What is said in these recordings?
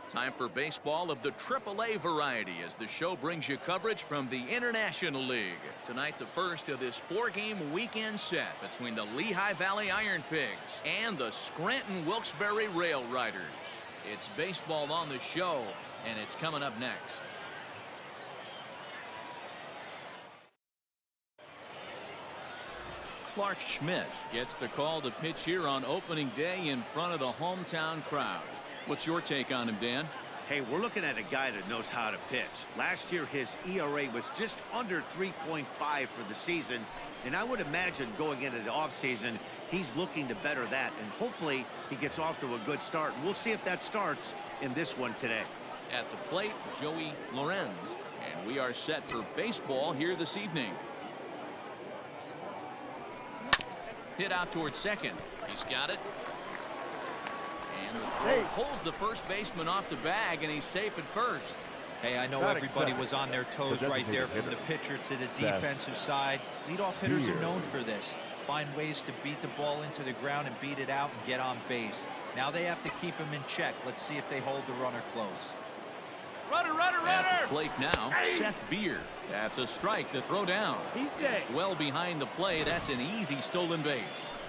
Time for baseball of the AAA variety as the show brings you coverage from the International League. Tonight, the first of this 4-game weekend set between the Lehigh Valley Ironpigs and the Scranton Wilkes-Barre Rail Riders. It's baseball on the show, and it's coming up next. Clark Schmidt gets the call to pitch here on opening day in front of the hometown crowd. What's your take on him, Dan? Hey, we're looking at a guy that knows how to pitch. Last year, his ERA was just under 3.5 for the season, and I would imagine going into the offseason, he's looking to better that, and hopefully he gets off to a good start. We'll see if that starts in this one today. At the plate, Joey Lorenz, and we are set for baseball here this evening. Hit out towards second. He's got it. And the throw pulls the first baseman off the bag, and he's safe at first. Hey, I know everybody was on their toes right there from the pitcher to the defensive side. Leadoff hitters are known for this. Find ways to beat the ball into the ground and beat it out and get on base. Now they have to keep him in check. Let's see if they hold the runner close. Runner, runner, runner! At the plate now, Seth Beer. That's a strike to throw down. He's well behind the play. That's an easy stolen base.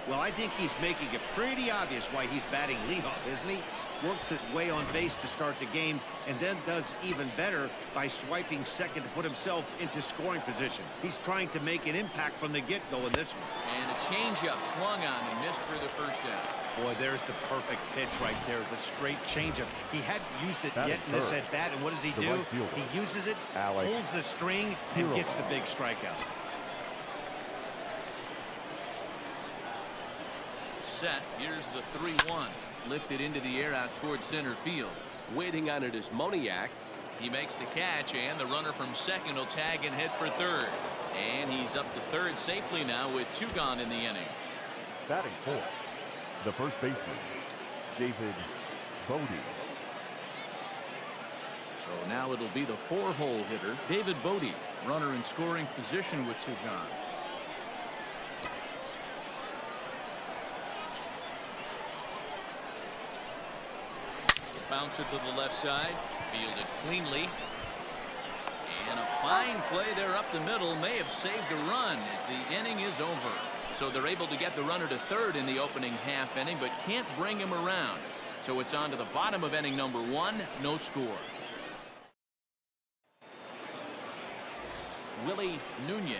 Well, I think he's making it pretty obvious why he's batting leadoff, isn't he? Works his way on base to start the game, and then does even better by swiping second to put himself into scoring position. He's trying to make an impact from the get-go in this one. And a changeup swung on and missed for the first out. Boy, there's the perfect pitch right there, the straight changeup. He hadn't used it yet in this at-bat, and what does he do? He uses it, pulls the string, and gets the big strikeout. Set. Here's the 3-1. Lifted into the air out towards center field. Waiting on it is Moniak. He makes the catch, and the runner from second will tag and head for third. And he's up to third safely now with 2 gone in the inning. Batting fourth, the first baseman, David Bodie. So now it'll be the 4-hole hitter, David Bodie. Runner in scoring position with 2 gone. Bounce it to the left side, fielded cleanly, and a fine play there up the middle may have saved a run as the inning is over. So they're able to get the runner to third in the opening half inning, but can't bring him around. So it's on to the bottom of inning number 1, no score. Willie Nunez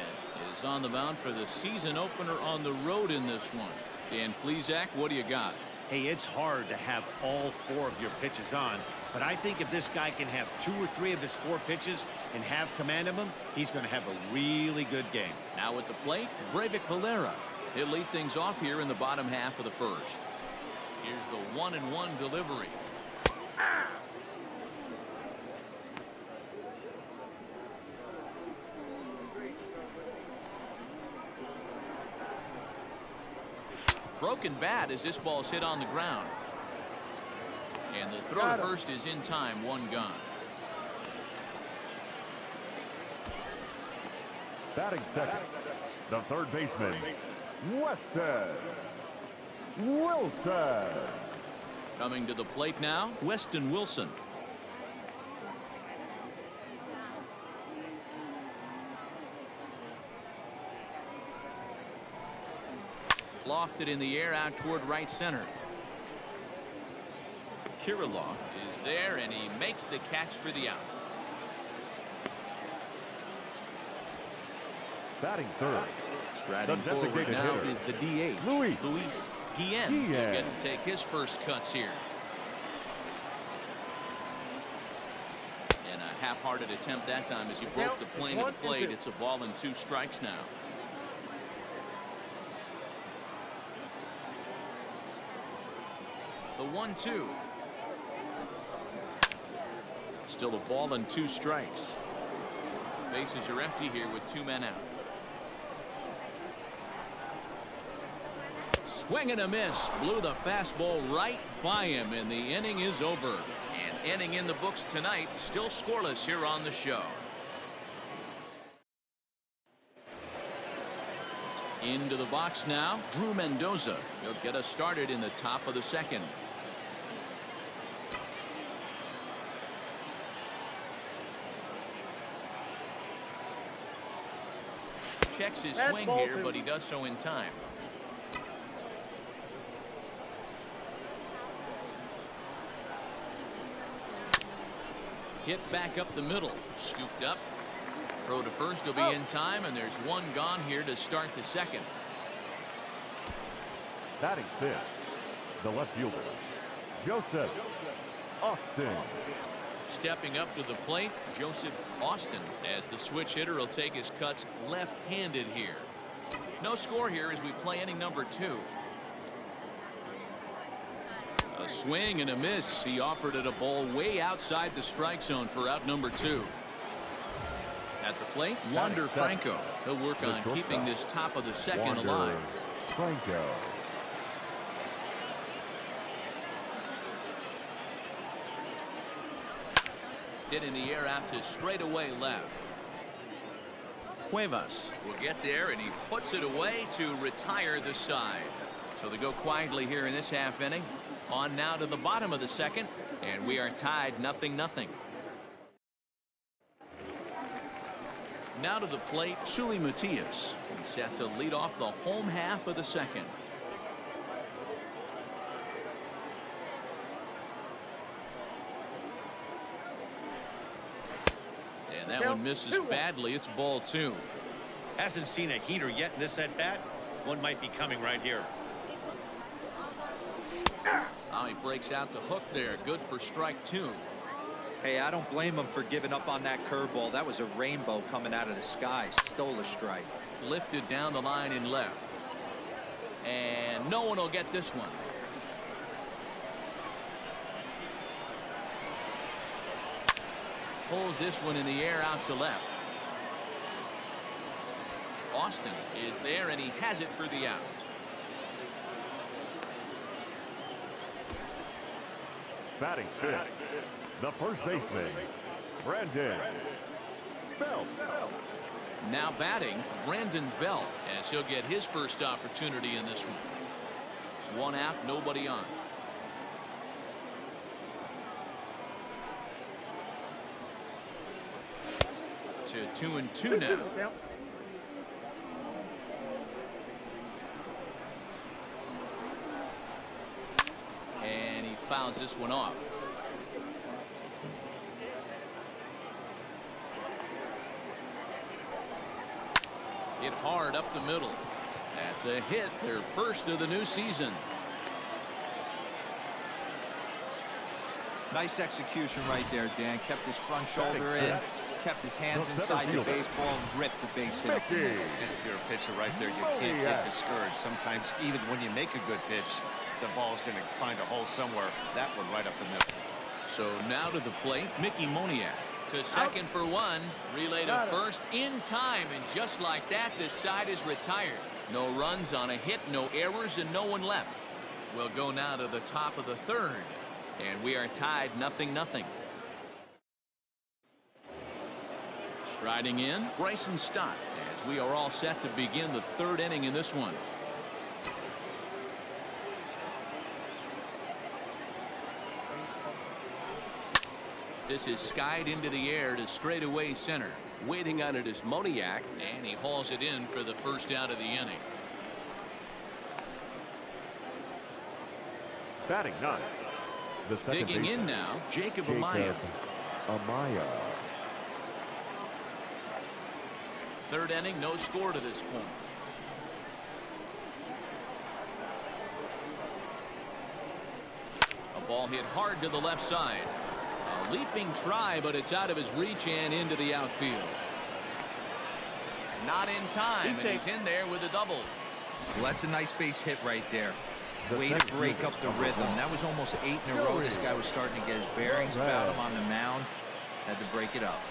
is on the mound for the season opener on the road in this one. Dan Plesac, what do you got? Hey, it's hard to have all 4 of your pitches on, but I think if this guy can have 2 or 3 of his 4 pitches and have command of them, he's going to have a really good game. Now at the plate, Breivik Valera. He'll lead things off here in the bottom half of the first. Here's the 1-1 delivery. Broken bat as this ball's hit on the ground. And the throw to first is in time, 1 gone. Batting second, the third baseman, Weston Wilson. Coming to the plate now, Weston Wilson. Lofted in the air out toward right center. Kirilloff is there, and he makes the catch for the out. Batting third, Striding forward now is the DH, Luis Guillen. He'll get to take his first cuts here. And a half-hearted attempt that time as he broke the plane of the plate. It's a ball and 2 strikes now. The 1-2. Still a ball and 2 strikes. Bases are empty here with 2 men out. Swing and a miss. Blew the fastball right by him, and the inning is over. An inning in the books tonight. Still scoreless here on the show. Into the box now, Drew Mendoza. He'll get us started in the top of the second. checks his swing here, but he does so in time. Hit back up the middle. Scooped up. Throw to first will be in time, and there's one gone here to start the second. Batting fifth, the left fielder, Joseph Austin. Stepping up to the plate, Joseph Austin, as the switch hitter will take his cuts left-handed here. No score here as we play inning number 2. A swing and a miss. He offered it a ball way outside the strike zone for out number 2. At the plate, Wander Franco. He'll work on keeping this top of the second alive. Franco. Hit in the air out to straightaway left. Cuevas will get there, and he puts it away to retire the side. So they go quietly here in this half inning. On now to the bottom of the second, and we are tied 0-0. Now to the plate, Suli Matias. He's set to lead off the home half of the second. And that one misses badly. It's ball 2. Hasn't seen a heater yet in this at bat. One might be coming right here. Oh, he breaks out the hook there. Good for strike 2. Hey, I don't blame him for giving up on that curveball. That was a rainbow coming out of the sky. Stole a strike. Lifted down the line in left. And no one will get this one. Pulls this one in the air out to left. Austin is there, and he has it for the out. Batting fifth, the first baseman, Brandon Belt. Now batting, Brandon Belt, as he'll get his first opportunity in this one. One out, nobody on. To 2-2 now. And he fouls this one off. Hit hard up the middle. That's a hit, their first of the new season. Nice execution right there, Dan. Kept his front shoulder in, kept his hands inside the baseball, and ripped the base hit up the middle. And if you're a pitcher right there, you can't get discouraged. Sometimes even when you make a good pitch, the ball's going to find a hole somewhere. That one right up the middle. So now to the plate, Mickey Moniak. To second for one. Relay to first in time, and just like that, this side is retired. No runs on a hit, no errors, and no one left. We'll go now to the top of the third, and we are tied 0-0. Striding in, Bryson Stott, as we are all set to begin the third inning in this one. This is skied into the air to straightaway center. Waiting on it is Moniak, and he hauls it in for the first out of the inning. Batting ninth, the second Digging baseman, in now, Jacob Amaya. Third inning, no score to this point. A ball hit hard to the left side. A leaping try, but it's out of his reach and into the outfield. Not in time, and he's in there with a double. Well, that's a nice base hit right there. Way to break up the rhythm. That was almost 8 in a row. This guy was starting to get his bearings about him on the mound. Had to break it up.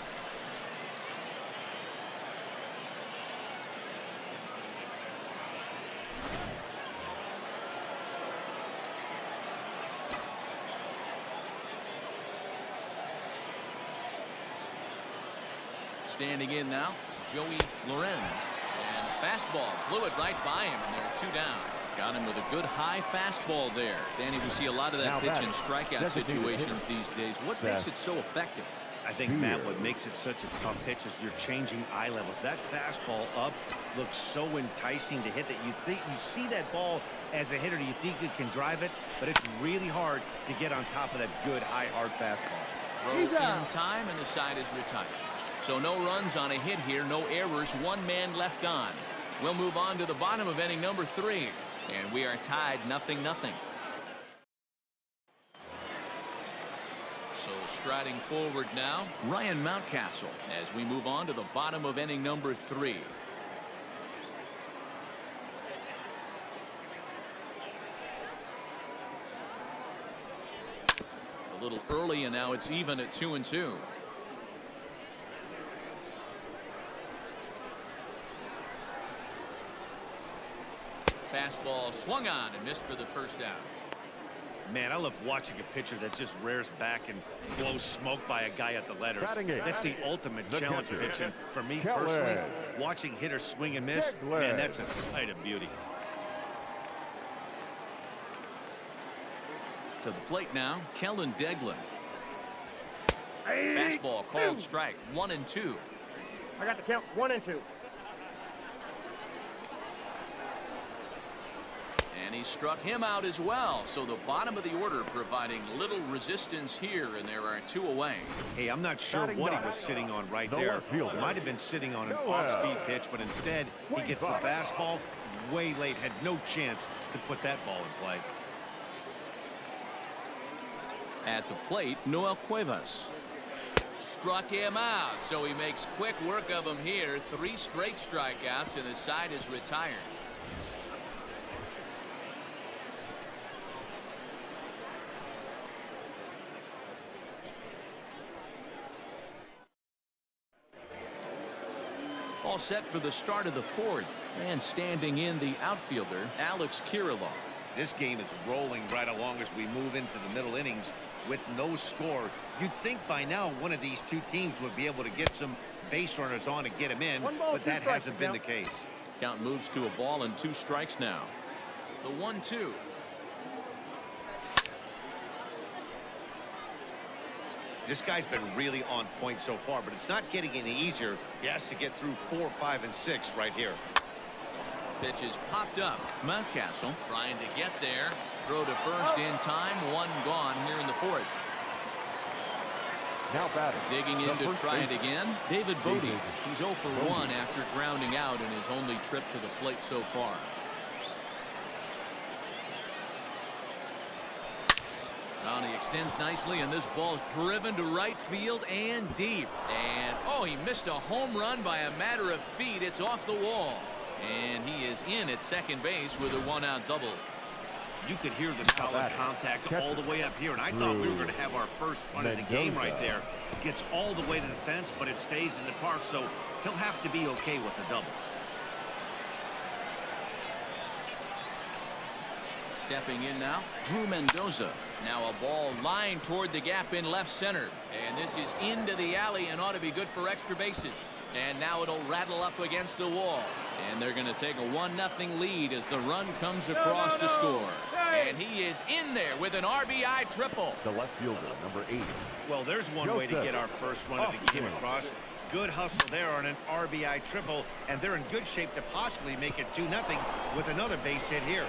Standing in now, Joey Lorenz. And fastball blew it right by him, and they're 2 down. Got him with a good high fastball there. Danny, we see a lot of that pitch in strikeout situations these days. What makes it so effective? I think, Matt, what makes it such a tough pitch is you're changing eye levels. That fastball up looks so enticing to hit that you see that ball as a hitter, you think you can drive it, but it's really hard to get on top of that good, high, hard fastball. Throw in time, and the side is retired. So no runs on a hit here, no errors, one man left on. We'll move on to the bottom of inning number 3, and we are tied 0-0. So striding forward now, Ryan Mountcastle, as we move on to the bottom of inning number 3. A little early, and now it's even at 2-2. Fastball swung on and missed for the first out. Man, I love watching a pitcher that just rears back and blows smoke by a guy at the letters. That's the ultimate challenge pitch. And for me personally, watching hitters swing and miss, man, that's a sight of beauty. To the plate now, Kellen Deglin. Fastball called strike, 1-2. I got the count, 1-2. And he struck him out as well. So the bottom of the order providing little resistance here, and there are 2 away. Hey, I'm not sure what he was sitting on right there. Might have been sitting on an off-speed pitch, but instead he gets the fastball way late. Had no chance to put that ball in play. At the plate, Noel Cuevas. Struck him out, so he makes quick work of him here. 3 straight strikeouts, and the side is retired. All set for the start of the 4th, and standing in the outfielder, Alex Kirilloff. This game is rolling right along as we move into the middle innings with no score. You'd think by now one of these 2 teams would be able to get some base runners on and get them in, but that hasn't been the case. Count moves to a ball and 2 strikes now. The 1-2. This guy's been really on point so far, but it's not getting any easier. He has to get through 4, 5, and 6 right here. Pitch is popped up. Mountcastle trying to get there. Throw to first in time. 1 gone here in the 4th. Now batting. Digging in to try it again. David Bodie. He's 0 for 1 after grounding out in his only trip to the plate so far. Well, he extends nicely, and this ball's driven to right field and deep. And, oh, he missed a home run by a matter of feet. It's off the wall. And he is in at second base with a 1-out double. You could hear the solid contact all the way up here, and I thought we were going to have our first run of the game right there. Gets all the way to the fence, but it stays in the park, so he'll have to be okay with the double. Stepping in now, Drew Mendoza. Now a ball lined toward the gap in left center. And this is into the alley and ought to be good for extra bases. And now it'll rattle up against the wall. And they're going to take a 1-0 lead as the run comes across to score. And he is in there with an RBI triple. The left fielder, number 8. Well, there's one way to get our first run of the game across. Good hustle there on an RBI triple, and they're in good shape to possibly make it 2-0 with another base hit here.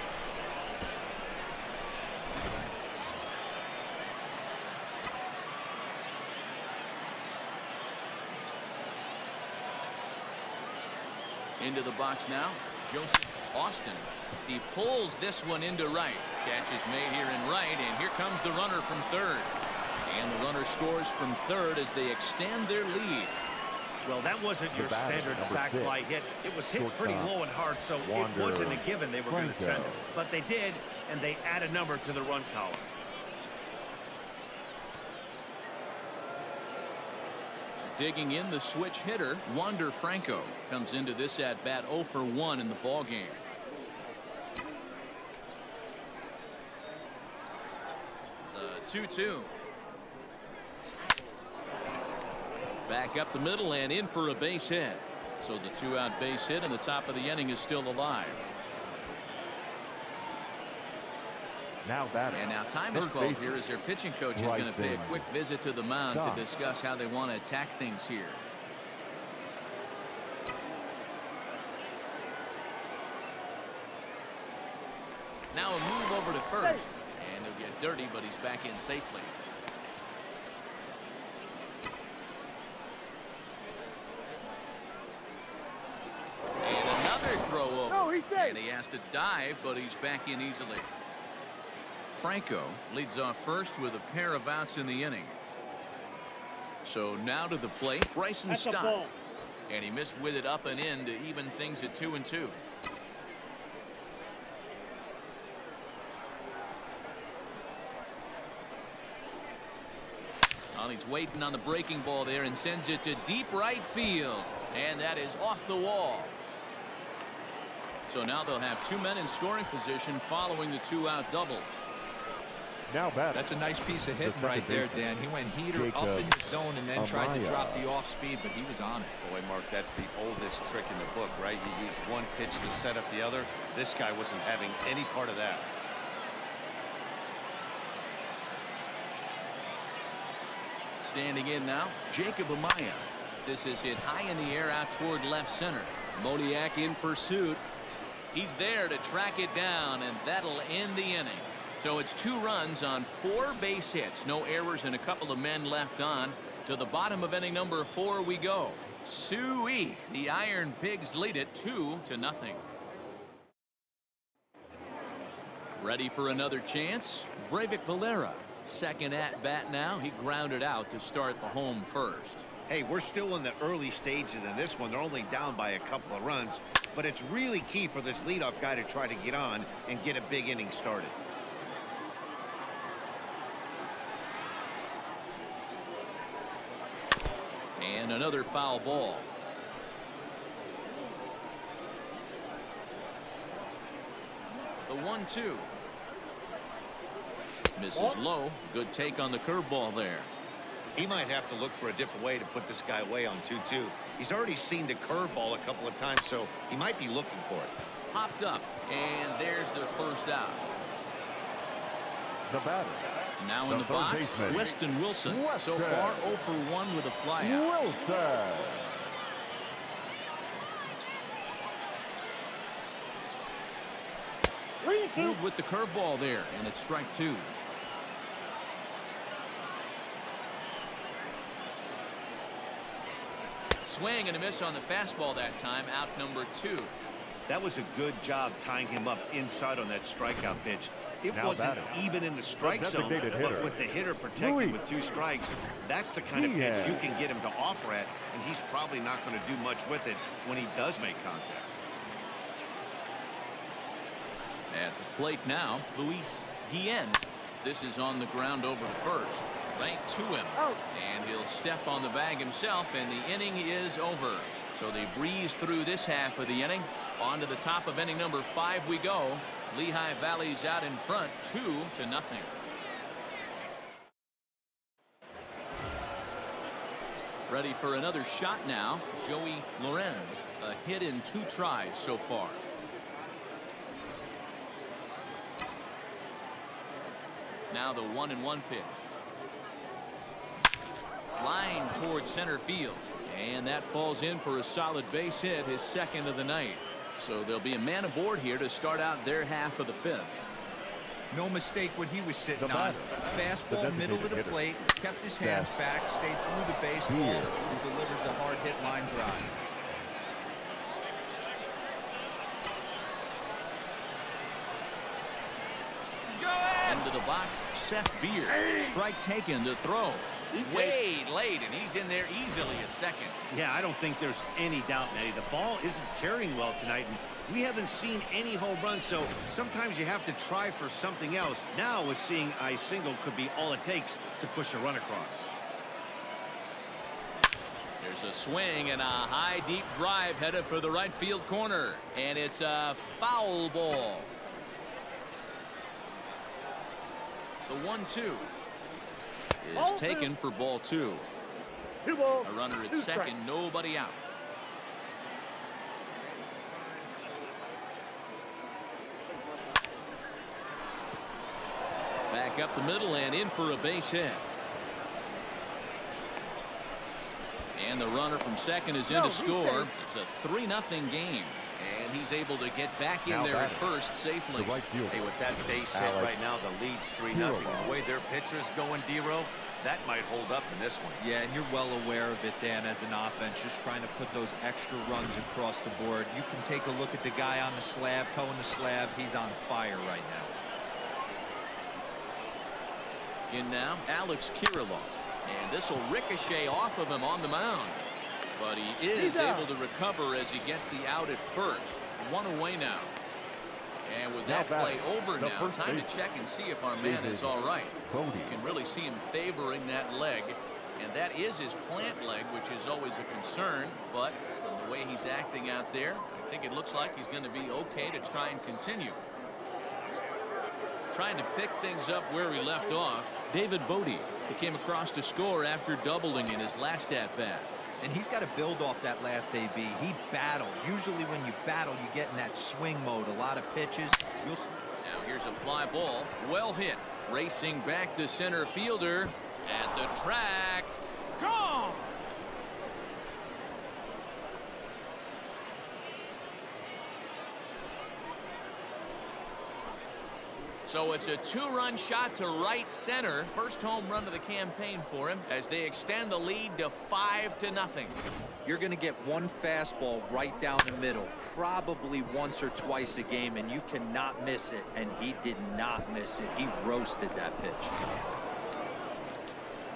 Into the box now, Joseph Austin. He pulls this one into right. Catch is made here in right, and here comes the runner from third. And the runner scores from third as they extend their lead. Well, that wasn't your standard sac fly hit. It was hit pretty low and hard, so it wasn't a given they were going to send it. But they did, and they add a number to the run column. Digging in, the switch hitter, Wander Franco, comes into this at bat 0 for 1 in the ball game. The 2-2. Back up the middle and in for a base hit. So the 2-out base hit, and the top of the inning is still alive. Now batting. And now time is third called baseman. here as their pitching coach is going to pay a quick visit to the mound Stop. to discuss how they want to attack things here. Now a move over to first. And he'll get dirty, but he's back in safely. And another throw over. No, he's safe. And he has to dive, but he's back in easily. Franco leads off first with a pair of outs in the inning. So now to the plate, Bryson That's a Stott. ball. And he missed with it up and in to even things at 2-2. Well, he's waiting on the breaking ball there and sends it to deep right field. And that is off the wall. So now they'll have 2 men in scoring position following the 2-out double. Now batting. That's a nice piece of hitting second right there, baseman, Dan. He went heater up Jacob in the zone and then tried to Amaya. drop the off speed, but he was on it. Boy, Mark, that's the oldest trick in the book, right? You use one pitch to set up the other. This guy wasn't having any part of that. Standing in now, Jacob Amaya. This is hit high in the air out toward left center. Moniak in pursuit. He's there to track it down, and that'll end the inning. So it's 2 runs on 4 base hits. No errors and a couple of men left on. To the bottom of inning number 4 we go. Suey. The Iron Pigs lead it 2-0. Ready for another chance? Breivik Valera. Second at bat now. He grounded out to start the home first. Hey, we're still in the early stages in this one. They're only down by a couple of runs, but it's really key for this leadoff guy to try to get on and get a big inning started. And another foul ball. The 1-2. Misses low. Good take on the curveball there. He might have to look for a different way to put this guy away on 2-2. He's already seen the curveball a couple of times, so he might be looking for it. Hopped up, and there's the first out. The batter. Now The in the third box, baseman, Weston Wilson. So Weston. far 0 for 1 with a flyout. Wilson. Fooled with the curveball there, and it's strike 2. Swing and a miss on the fastball that time. Out number 2. That was a good job tying him up inside on that strikeout pitch. It Now wasn't batting. even in the strike zone, designated hitter, but with the hitter protected Luis. with 2 strikes, that's the kind of pitch Diaz. you can get him to offer at, and he's probably not going to do much with it when he does make contact. At the plate now, Luis Guillen. This is on the ground over to first. Right to him. And he'll step on the bag himself, and the inning is over. So they breeze through this half of the inning. On to the top of inning number 5 we go. Lehigh Valley's out in front 2-0. Ready for another shot now. Joey Lorenz. A hit in 2 tries so far. Now the 1-1 pitch. Line towards center field. And that falls in for a solid base hit, his second of the night. So there'll be a man aboard here to start out their half of the 5th. No mistake what he was sitting The on. batter. Fastball, The middle of the designated plate, kept his hands back, stayed through the baseball, Here. and delivers a hard hit line drive. Into the box, Seth Beer. Strike taken to throw. Way late, and he's in there easily at second. Yeah, I don't think there's any doubt, Matty. The ball isn't carrying well tonight, and we haven't seen any home runs, so sometimes you have to try for something else. Now, with seeing a single could be all it takes to push a run across. There's a swing and a high, deep drive headed for the right field corner, and it's a foul ball. The 1-2 is taken for ball 2. 2 balls. A runner at 2 second, strikes. nobody out. Back up the middle and in for a base hit. And the runner from second is in to score. It's a 3-0 game. And he's able to get back in there at first safely. Hey, with that base hit right now, the lead's 3-0. And the way their pitcher's going, D-Ro, that might hold up in this one. Yeah, and you're well aware of it, Dan, as an offense, just trying to put those extra runs across the board. You can take a look at the guy on the slab, toeing the slab. He's on fire right now. In now, Alex Kirilloff. And this will ricochet off of him on the mound. But he is able to recover as he gets the out at first. 1 away now. And with that play over now, time to check and see if our man is all right. You can really see him favoring that leg. And that is his plant leg, which is always a concern. But from the way he's acting out there, I think it looks like he's going to be okay to try and continue. Trying to pick things up where he left off, David Bodie. He came across to score after doubling in his last at-bat. And he's got to build off that last AB. He battled. Usually when you battle, you get in that swing mode. A lot of pitches. Now here's a fly ball. Well hit. Racing back the center fielder at the track. Gone! So it's a 2-run shot to right center. First home run of the campaign for him as they extend the lead to 5-0. You're going to get one fastball right down the middle, probably once or twice a game, and you cannot miss it. And he did not miss it. He roasted that pitch.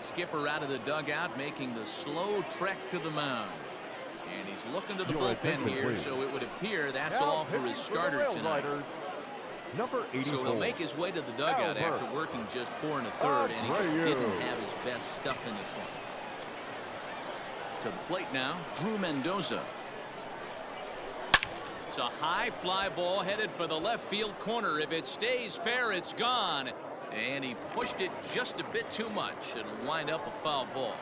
Skipper out of the dugout, making the slow trek to the mound. And he's looking to the bullpen here, so it would appear that's all for his starter tonight. Number 84. So he'll make his way to the dugout after working just 4 1/3, and he just didn't have his best stuff in this one. To the plate now, Drew Mendoza. It's a high fly ball headed for the left field corner. If it stays fair, it's gone. And he pushed it just a bit too much. It'll wind up a foul ball.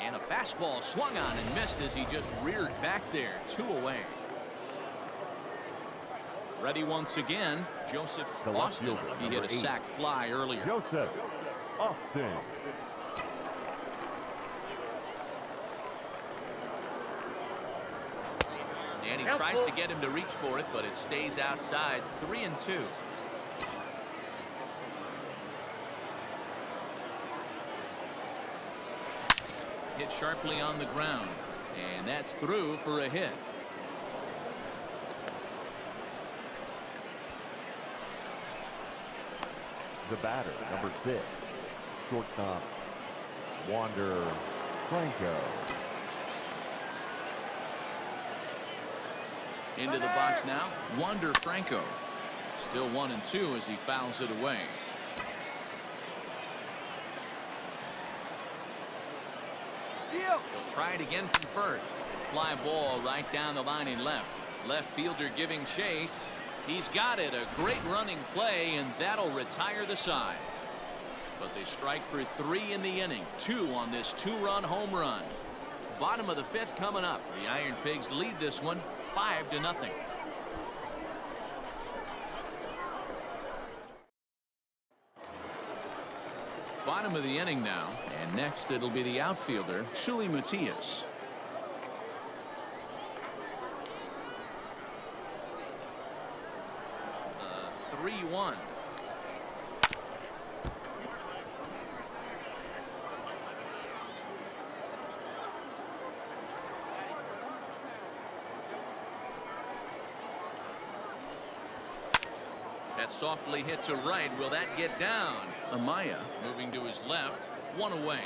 And a fastball swung on and missed as he just reared back there. 2 away. Ready once again, Joseph Austin. He hit a sac fly earlier. Joseph Austin. And he tries to get him to reach for it, but it stays outside. 3-2. Hit sharply on the ground, and that's through for a hit. The batter, number 6, shortstop, Wander Franco. Into the box now, Wander Franco. Still 1-2 as he fouls it away. He'll try it again from first. Fly ball right down the line in left. Left fielder giving chase. He's got it. A great running play, and that'll retire the side. But they strike for 3 in the inning. 2 on this 2-run home run. Bottom of the 5th coming up. The Iron Pigs lead this one 5-0. Bottom of the inning now, and next it'll be the outfielder, Suli Matias. 3-1. That's softly hit to right. Will that get down? Amaya moving to his left. 1 away.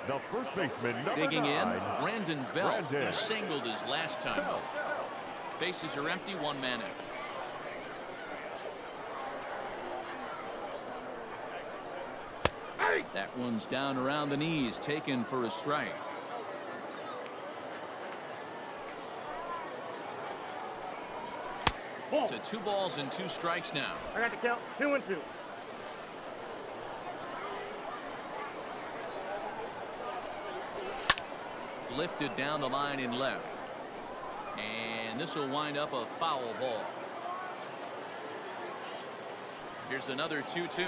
The first baseman, number Digging 9. in, Brandon Belt. Brandon. Singled his last time up. Bases are empty, 1 man out. That one's down around the knees, taken for a strike. To 2 balls and 2 strikes now. I got the count. 2-2. Lifted down the line in left. And And this will wind up a foul ball. Here's another 2-2.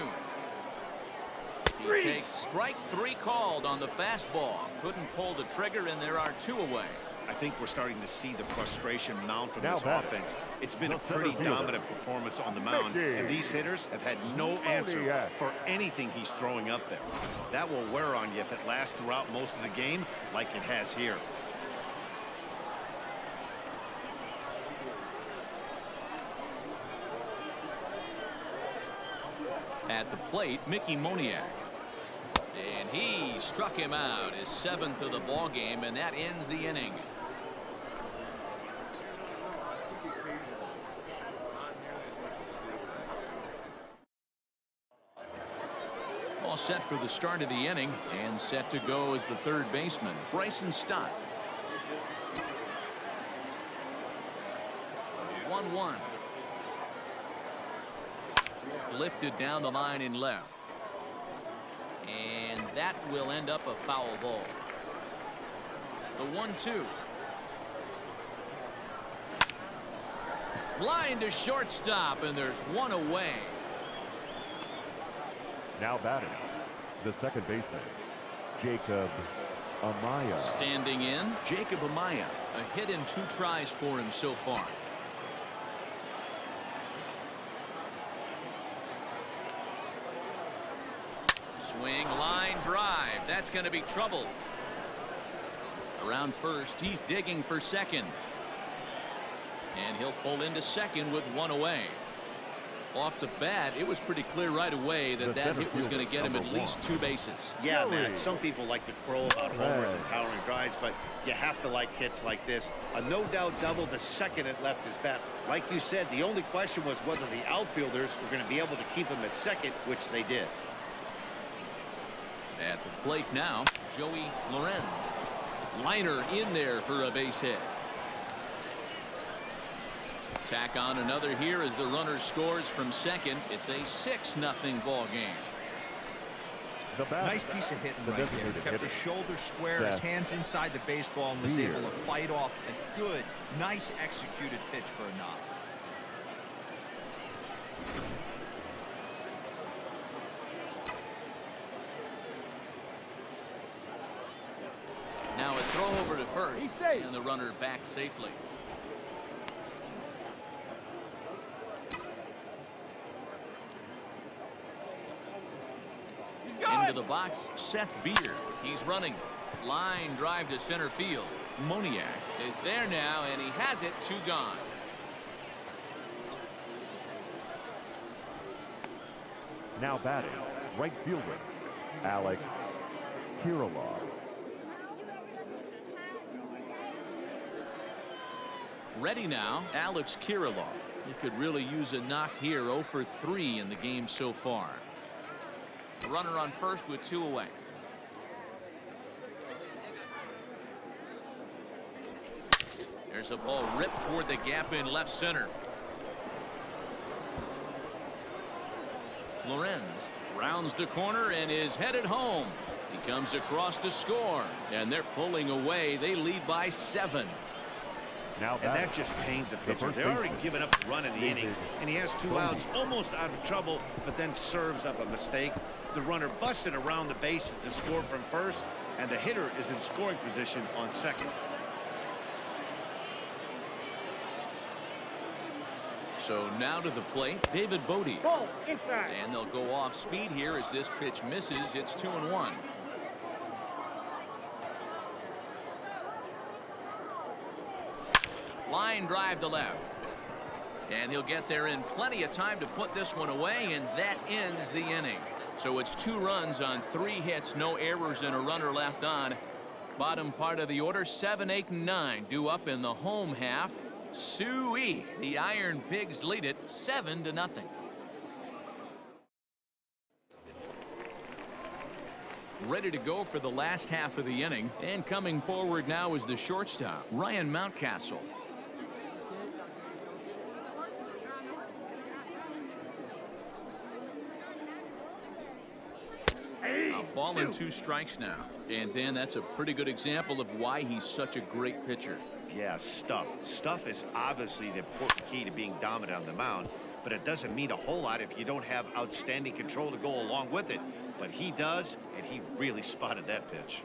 He takes strike 3 called on the fastball. Couldn't pull the trigger, and there are 2 away. I think we're starting to see the frustration mount from Now this batting. offense. It's been a The center pretty fielder. dominant performance on the mound, and these hitters have had no answer for anything he's throwing up there. That will wear on you if it lasts throughout most of the game like it has here. At the plate, Mickey Moniak. And he struck him out, his 7th of the ball game, and that ends the inning. All set for the start of the inning, and set to go as the third baseman, Bryson Stott. 1-1. Lifted down the line in left. And that will end up a foul ball. The 1-2. Line to shortstop, and there's 1 away. Now batting, the second baseman, Jacob Amaya. Standing in, Jacob Amaya. A hit in 2 tries for him so far. Swing, line, drive. That's going to be trouble. Around first, he's digging for second. And he'll pull into second with 1 away. Off the bat, it was pretty clear right away that that hit was going to get him at least 2 bases. Yeah, man, some people like to crow about homers and powering drives, but you have to like hits like this. A no-doubt double the second it left his bat. Like you said, the only question was whether the outfielders were going to be able to keep him at second, which they did. At the plate now, Joey Lorenz. Liner in there for a base hit. Tack on another here as the runner scores from second. It's a 6-0 ball game. Nice piece of hitting right there. Kept his shoulder square, his hands inside the baseball, and was able to fight off a good, nice executed pitch for a knock. Now a throw over to first, and the runner back safely. Into the box, Seth Beer. He's running. Line drive to center field. Moniak is there now, and he has it. 2 gone. Now batting, right fielder, Alex Kirilov. Ready now, Alex Kirilov. He could really use a knock here. 0 for 3 in the game so far. The runner on first with 2 away. There's a ball ripped toward the gap in left center. Lorenz rounds the corner and is headed home. He comes across to score, and they're pulling away. They lead by 7. Now And that just pains a pitcher. They're already given up a run in the inning, and he has 2 outs, almost out of trouble, but then serves up a mistake. The runner busted around the bases to score from first, and the hitter is in scoring position on second. So now to the plate, David Bodie. Ball inside. And they'll go off speed here as this pitch misses. It's 2-1. Line drive to left. And he'll get there in plenty of time to put this one away, and that ends the inning. So it's 2 runs on 3 hits, no errors, and a runner left on. Bottom part of the order, 7, 8, and 9 due up in the home half. Soo-ee. The Iron Pigs lead it 7-0. Ready to go for the last half of the inning, and coming forward now is the shortstop, Ryan Mountcastle. A ball and 2 strikes now, and Dan, that's a pretty good example of why he's such a great pitcher. Yeah, stuff. Stuff is obviously the important key to being dominant on the mound, but it doesn't mean a whole lot if you don't have outstanding control to go along with it. But he does, and he really spotted that pitch.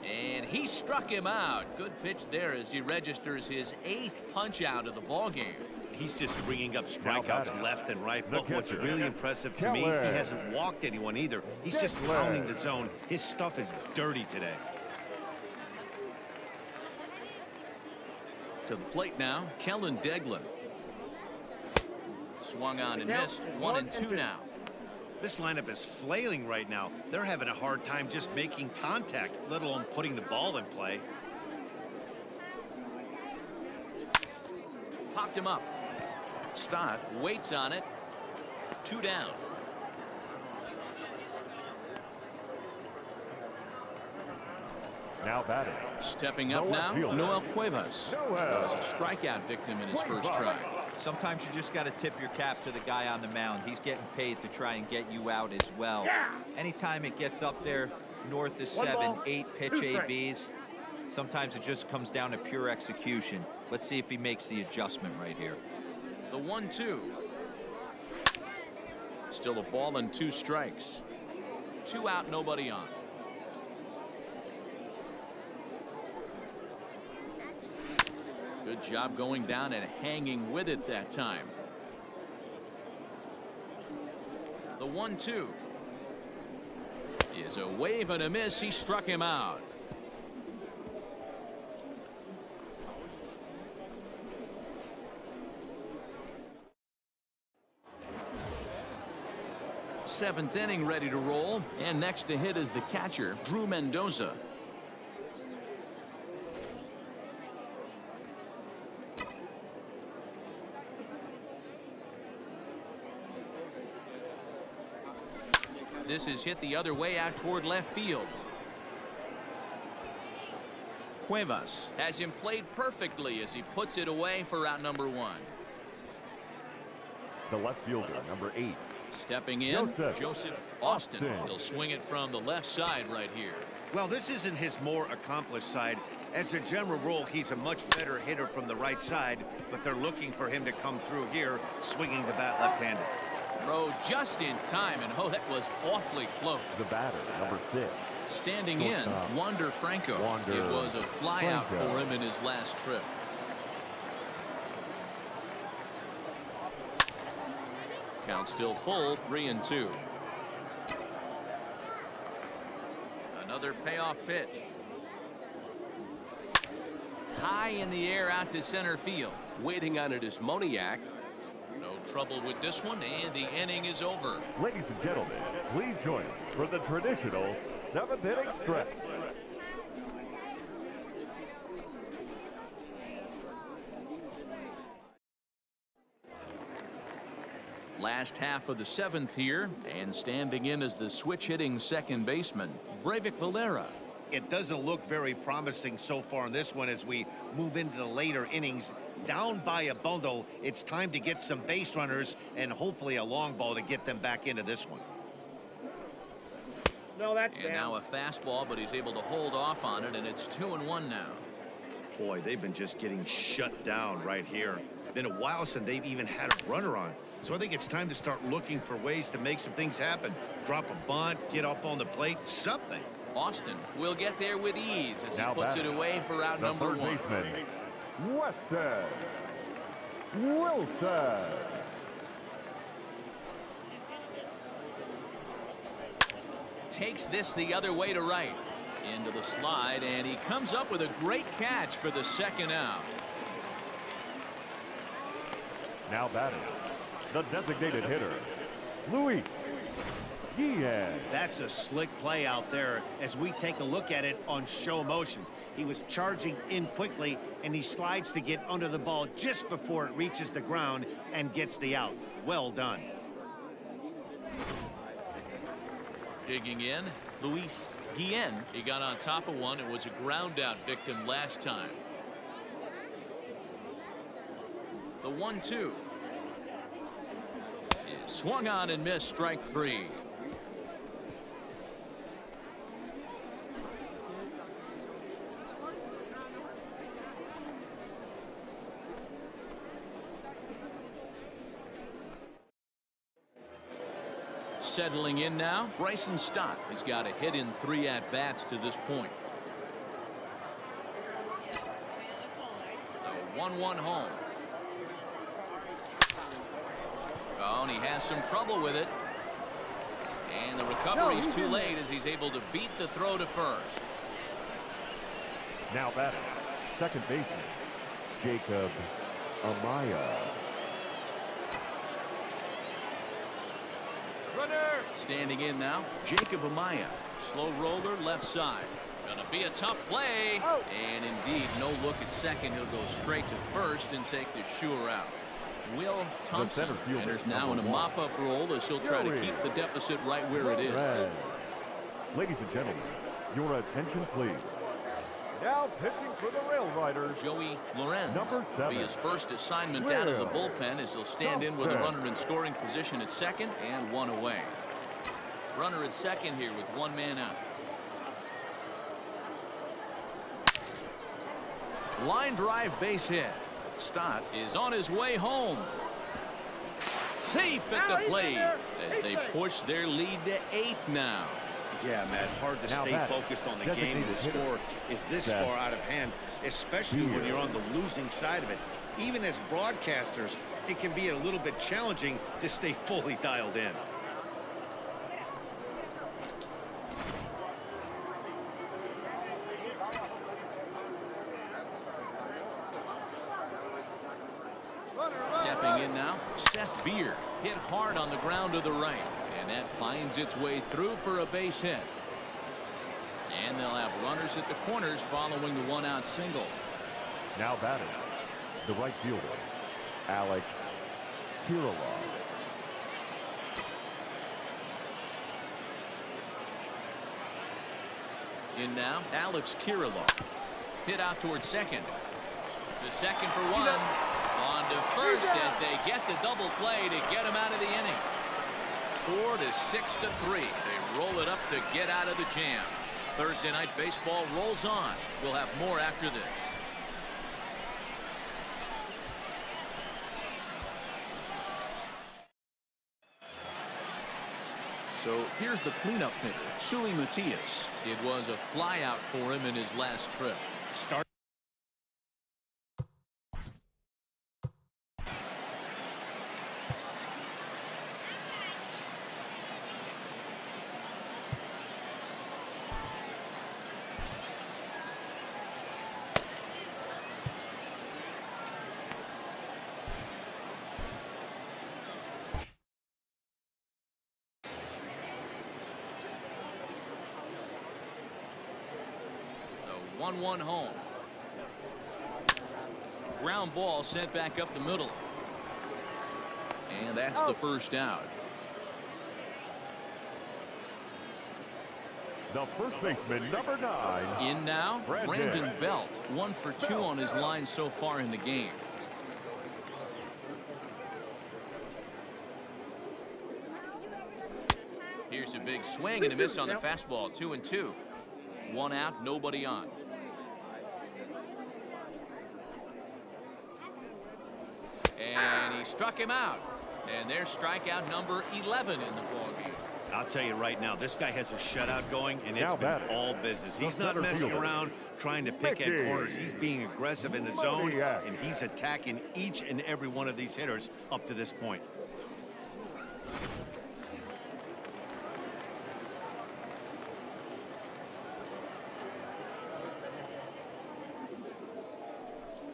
And he struck him out. Good pitch there as he registers his 8th punch out of the ball game. He's just bringing up strikeouts left and right. But what's really impressive to me, he hasn't walked anyone either. He's just pounding the zone. His stuff is dirty today. To the plate now, Kellen Deglin. Swung on and missed. 1-2 now. This lineup is flailing right now. They're having a hard time just making contact, let alone putting the ball in play. Popped him up. Stott waits on it. 2 down. Now batting. Stepping up now, Noel Cuevas. Was a strikeout victim in his first try. Sometimes you just got to tip your cap to the guy on the mound. He's getting paid to try and get you out as well. Anytime it gets up there north of 7, 8 pitch ABs, sometimes it just comes down to pure execution. Let's see if he makes the adjustment right here. The 1-2. Still a ball and 2 strikes. 2 out, nobody on. Good job going down and hanging with it that time. The 1-2 is a wave and a miss. He struck him out. Seventh inning ready to roll, and next to hit is the catcher, Drew Mendoza. This is hit the other way out toward left field. Cuevas has him played perfectly as he puts it away for out number 1. The left fielder, number 8. Stepping in, Joseph Austin. He'll swing it from the left side right here. Well, this isn't his more accomplished side. As a general rule, he's a much better hitter from the right side, but they're looking for him to come through here, swinging the bat left-handed. Throw just in time, and oh, that was awfully close. The batter, number 6. Standing in, Wander Franco. It was a flyout for him in his last trip. Count still full, 3-2. Another payoff pitch. High in the air out to center field. Waiting on it is Moniak. No trouble with this one, and the inning is over. Ladies and gentlemen, please join us for the traditional 7th inning stretch. Last half of the 7th here, and standing in as the switch-hitting second baseman, Breivik Valera. It doesn't look very promising so far in this one as we move into the later innings. Down by a bundle, it's time to get some base runners and hopefully a long ball to get them back into this one. No, that's and now a fastball, but he's able to hold off on it, and it's 2-1 now. Boy, they've been just getting shut down right here. Been a while since they've even had a runner on. So I think it's time to start looking for ways to make some things happen. Drop a bunt, get up on the plate, something. Austin will get there with ease as he puts it away for out number 1. Baseman, Weston Wilson. Takes this the other way to right. Into the slide, and he comes up with a great catch for the second out. Now batting, the designated hitter, Luis Guillen. That's a slick play out there as we take a look at it on show motion. He was charging in quickly, and he slides to get under the ball just before it reaches the ground and gets the out. Well done. Digging in, Luis Guillen. He got on top of one. It was a ground out victim last time. The 1-2 is swung on and missed, strike 3. Settling in now, Bryson Stott has got a hit in 3 at-bats to this point. The 1-1 home. Oh, and he has some trouble with it. And the recovery's too late as he's able to beat the throw to first. Now batting, second baseman, Jacob Amaya. Standing in now, Jacob Amaya. Slow roller left side. Gonna be a tough play. And indeed, no look at second. He'll go straight to first and take the sure out. Will Thompson enters now in a mop-up role as he'll try to keep the deficit right where it is. Ladies and gentlemen, your attention please. Now pitching for the Rail Riders, Joey Lorenz number 7. will be his first assignment out of the bullpen as he'll stand in with a runner in scoring position at second and 1 away. Runner at second here with 1 man out. Line drive base hit. Stott is on his way home. Safe at the plate as they push their lead to 8 now. Yeah, Matt, hard to stay focused on the game when the score is this far out of hand, especially when you're on the losing side of it. Even as broadcasters, it can be a little bit challenging to stay fully dialed in. Stepping in now, Seth Beer hit hard on the ground to the right. And that finds its way through for a base hit. And they'll have runners at the corners following the 1-out single. Now batting, the right fielder, Alex Kirilov. In now, Alex Kirilov. Hit out towards second. The second for 1. On to first as they get the double play to get him out of the inning. 4 to 6 to 3. They roll it up to get out of the jam. Thursday night baseball rolls on. We'll have more after this. So here's the cleanup hitter, Sui Matias. It was a flyout for him in his last trip. Start. The 1-1 home. Ground ball sent back up the middle. And that's the first out. The first baseman, number 9. In now, Brandon Belt. 1 for 2 on his line so far in the game. Here's a big swing and a miss on the fastball. 2-2. 1 out, nobody on. And he struck him out. And there's strikeout number 11 in the ballgame. I'll tell you right now, this guy has a shutout going, and it's been all business. He's not messing around trying to pick at corners. He's being aggressive in the zone, and he's attacking each and every one of these hitters up to this point.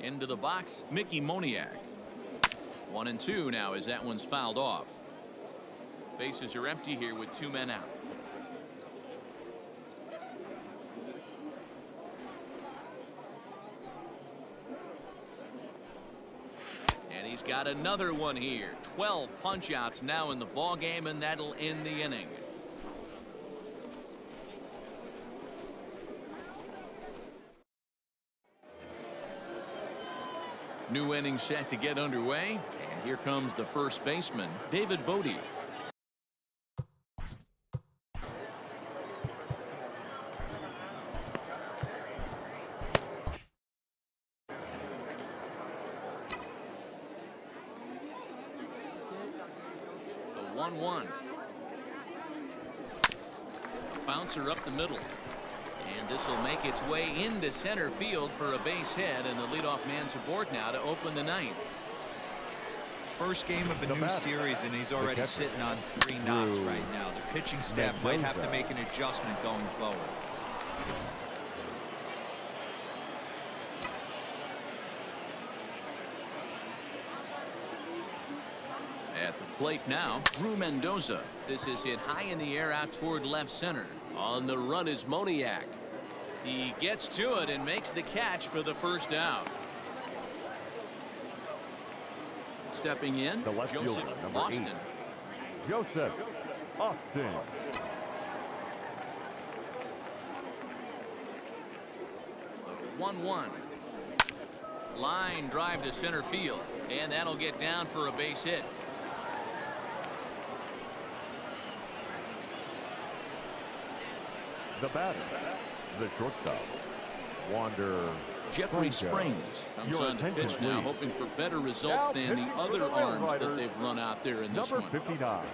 Into the box, Mickey Moniak. 1-2 now as that one's fouled off. Bases are empty here with 2 men out. And he's got another one here. 12 punch outs now in the ball game, and that'll end the inning. New inning set to get underway, and here comes the first baseman, David Bodie. The 1-1. bouncer up the middle. And this will make its way into center field for a base hit, and the leadoff man's aboard now to open the ninth. First game of the new series, and he's already sitting on 3 knocks right now. The pitching staff might have to make an adjustment going forward. At the plate now, Drew Mendoza. This is hit high in the air out toward left center. On the run is Moniak. He gets to it and makes the catch for the first out. Stepping in, The left Joseph fielder, number Austin. 8. Joseph Austin. The 1-1. Line drive to center field, and that'll get down for a base hit. The batter, the shortstop, Wander Jeffrey Franco. Springs comes Your on to attention, pitch now, please. hoping for better results Now than the pitching for other the Rail arms that Riders, they've run out there in this number one. 59.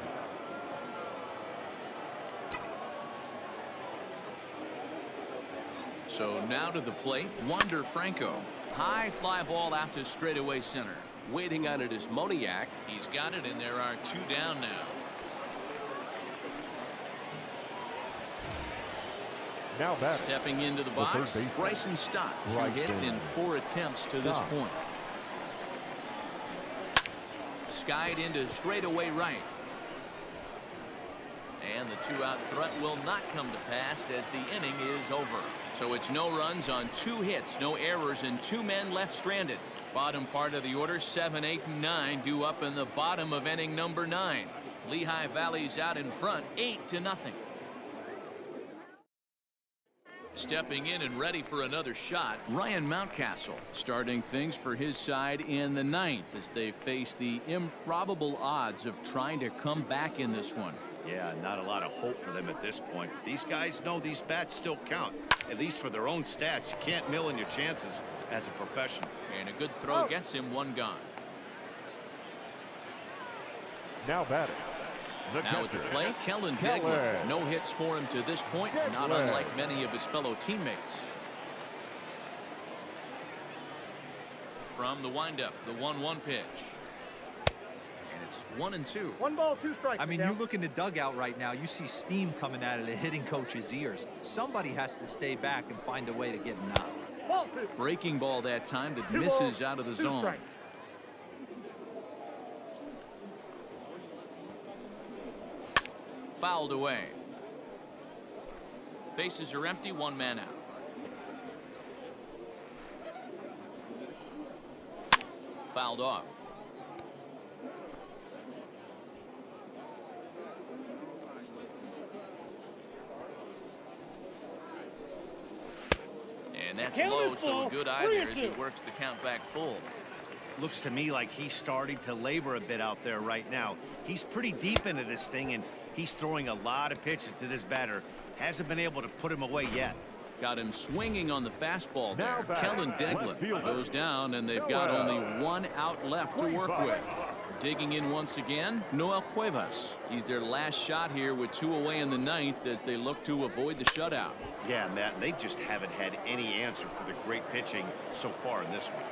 So now to the plate, Wander Franco. High fly ball out to straightaway center. Waiting on it is Moniak. He's got it, and there are 2 down now. Now batting. Stepping into the The box, third baseman. Bryson Stott. 2 Right hits in in. 4 attempts to this Stott. point. Skied into straightaway right. And the 2-out threat will not come to pass as the inning is over. So it's no runs on 2 hits, no errors, and 2 men left stranded. Bottom part of the order, 7, 8, and 9 due up in the bottom of inning number 9. Lehigh Valley's out in front, 8-0. Stepping in and ready for another shot, Ryan Mountcastle starting things for his side in the 9th as they face the improbable odds of trying to come back in this one. Yeah, not a lot of hope for them at this point. These guys know these bats still count, at least for their own stats. You can't mill in your chances as a professional. And a good throw gets him 1 gone. Now batting. The Now at the catcher, plate, Kellen Kellen. Degler. No hits for him to this point, not Degler. unlike many of his fellow teammates. From the windup, the 1-1 pitch. And it's 1-2. 1 ball, 2 strikes. I mean, you look in the dugout right now, you see steam coming out of the hitting coach's ears. Somebody has to stay back and find a way to get him out. Ball 2. Breaking ball that time that 2 misses balls, out of the 2 zone. strikes. Fouled away. Bases are empty, 1 man out. Fouled off. And that's Count low, is so a full. good eye 3 there and as he 2. works the count back full. Looks to me like he's starting to labor a bit out there right now. He's pretty deep into this thing, and he's throwing a lot of pitches to this batter. Hasn't been able to put him away yet. Got him swinging on the fastball Now there. batting, Kellen left Degler fielder. goes down, and they've got Noel. only 1 out left to work with. Digging in once again, Noel Cuevas. He's their last shot here with 2 away in the 9th as they look to avoid the shutout. Yeah, Matt, they just haven't had any answer for the great pitching so far in this one.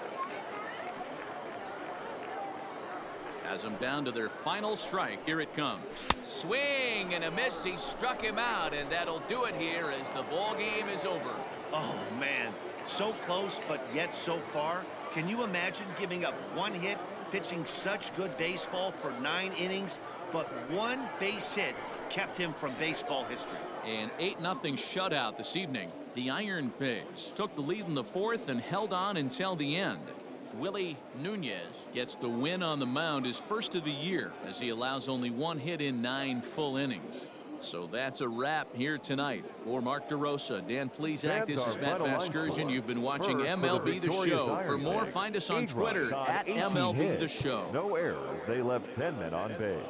Has them down to their final strike. Here it comes. Swing and a miss. He struck him out, and that'll do it here as the ball game is over. Oh, man, so close, but yet so far. Can you imagine giving up 1 hit, pitching such good baseball for 9 innings, but 1 base hit kept him from baseball history? An 8-0 shutout this evening. The Ironpigs took the lead in the 4th and held on until the end. Willie Nunez gets the win on the mound, his first of the year, as he allows only 1 hit in 9 full innings. So that's a wrap here tonight. For Mark DeRosa, Dan Plesac, this is Matt Vasgersian. You've been watching First for the MLB The victorious Show. For more, Ironpigs. find us on 8 Twitter runs on at 18 MLB The hits. Show. No errors. They left 10 men on base.